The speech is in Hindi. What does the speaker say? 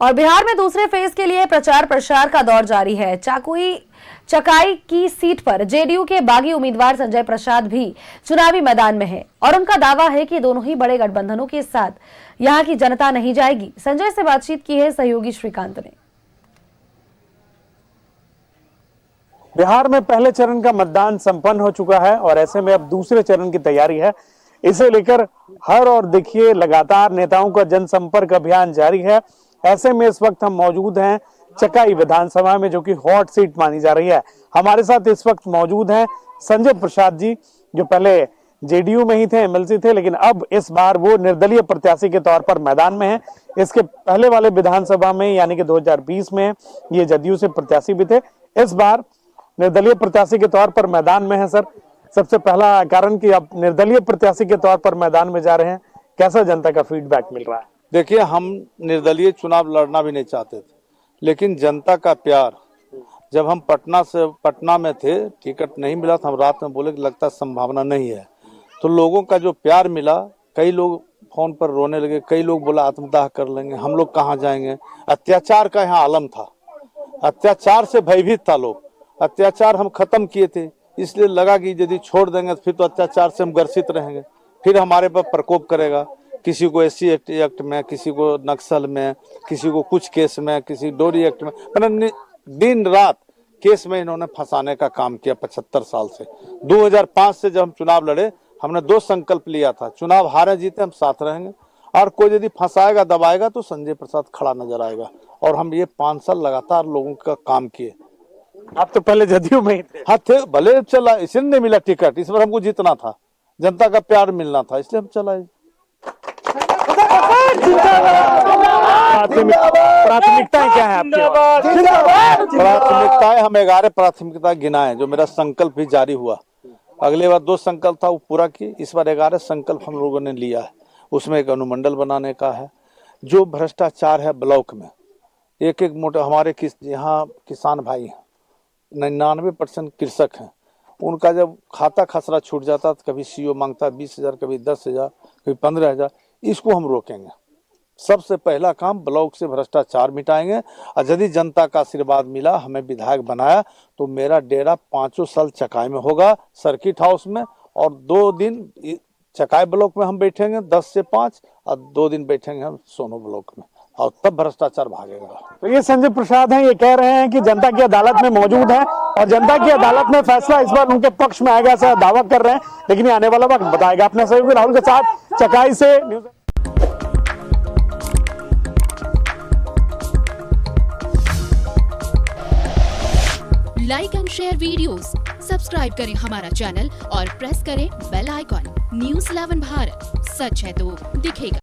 और बिहार में दूसरे फेज के लिए प्रचार प्रसार का दौर जारी है। चकाई की सीट पर जेडीयू के बागी उम्मीदवार संजय प्रसाद भी चुनावी मैदान में हैं और उनका दावा है कि दोनों ही बड़े गठबंधनों के साथ यहां की जनता नहीं जाएगी। संजय से बातचीत की है सहयोगी श्रीकांत ने। बिहार में पहले चरण का मतदान संपन्न हो चुका है और ऐसे में अब दूसरे चरण की तैयारी है। इसे लेकर हर और देखिए लगातार नेताओं का जनसंपर्क अभियान जारी है। ऐसे में इस वक्त हम मौजूद हैं चकाई विधानसभा में, जो कि हॉट सीट मानी जा रही है। हमारे साथ इस वक्त मौजूद हैं संजय प्रसाद जी, जो पहले जेडीयू में ही थे, एमएलसी थे, लेकिन अब इस बार वो निर्दलीय प्रत्याशी के तौर पर मैदान में हैं। इसके पहले वाले विधानसभा में यानी कि 2020 में ये जदयू से प्रत्याशी भी थे। इस बार निर्दलीय प्रत्याशी के तौर पर मैदान में है। सर, सबसे पहला कारण कि आप निर्दलीय प्रत्याशी के तौर पर मैदान में जा रहे हैं, कैसा जनता का फीडबैक मिल रहा है? देखिए, हम निर्दलीय चुनाव लड़ना भी नहीं चाहते थे, लेकिन जनता का प्यार, जब हम पटना में थे, टिकट नहीं मिला था, हम रात में बोले कि लगता संभावना नहीं है, तो लोगों का जो प्यार मिला, कई लोग फोन पर रोने लगे, कई लोग बोला आत्मदाह कर लेंगे, हम लोग कहाँ जाएंगे। अत्याचार का यहाँ आलम था, अत्याचार से भयभीत था लोग। अत्याचार हम खत्म किए थे, इसलिए लगा कि यदि छोड़ देंगे तो फिर तो अत्याचार से हम ग्रसित रहेंगे, फिर हमारे पर प्रकोप करेगा। किसी को SC एक्ट में, किसी को नक्सल में, किसी को कुछ केस में, किसी डोरी एक्ट में, मतलब दिन रात केस में इन्होंने फंसाने का काम किया 75 साल से। 2005 से जब हम चुनाव लड़े, हमने 2 संकल्प लिया था, चुनाव हारे जीते हम साथ रहेंगे, और कोई यदि फंसाएगा दबाएगा तो संजय प्रसाद खड़ा नजर आएगा। और हम ये 5 साल लगातार लोगों का काम किए। आप तो पहले जदयू में ही थे। हाँ थे, भले चला, इसलिए नहीं मिला टिकट, इस बार हमको जीतना था, जनता का प्यार मिलना था, इसलिए हम चलाए। प्राथमिकताएं क्या है आपकी? प्राथमिकताएं हम 11 प्राथमिकता गिनाए, जो मेरा संकल्प भी जारी हुआ। अगले बार 2 संकल्प था, वो पूरा किए। इस बार 11 संकल्प हम लोगों ने लिया है। उसमें एक अनुमंडल बनाने का है। जो भ्रष्टाचार है ब्लॉक में, एक मोटा, हमारे यहाँ किसान भाई हैं, 99% कृषक हैं, उनका जब खाता खसरा छूट जाता तो कभी CO मांगता 20,000, कभी 10,000, कभी 15,000। इसको हम रोकेंगे। सबसे पहला काम ब्लॉक से भ्रष्टाचार मिटाएंगे। और यदि जनता का आशीर्वाद मिला, हमें विधायक बनाया, तो मेरा डेरा 5 साल चकाई में होगा, सर्किट हाउस में, और 2 दिन चकाई ब्लॉक में हम बैठेंगे 10 से 5, और 2 दिन बैठेंगे हम सोनो ब्लॉक में, और तब भ्रष्टाचार भागेगा। तो ये संजय प्रसाद हैं, ये कह रहे हैं कि जनता की अदालत में मौजूद है और जनता की अदालत में फैसला इस बार उनके पक्ष में आएगा, ऐसा दावा कर रहे हैं, लेकिन ये आने वाला वक्त बताएगा। अपने सहयोगी राहुल के साथ चकाई से news. Like and share videos, subscribe करें हमारा चैनल और प्रेस करें बेल आइकॉन। News 11 भारत, सच है तो दिखेगा।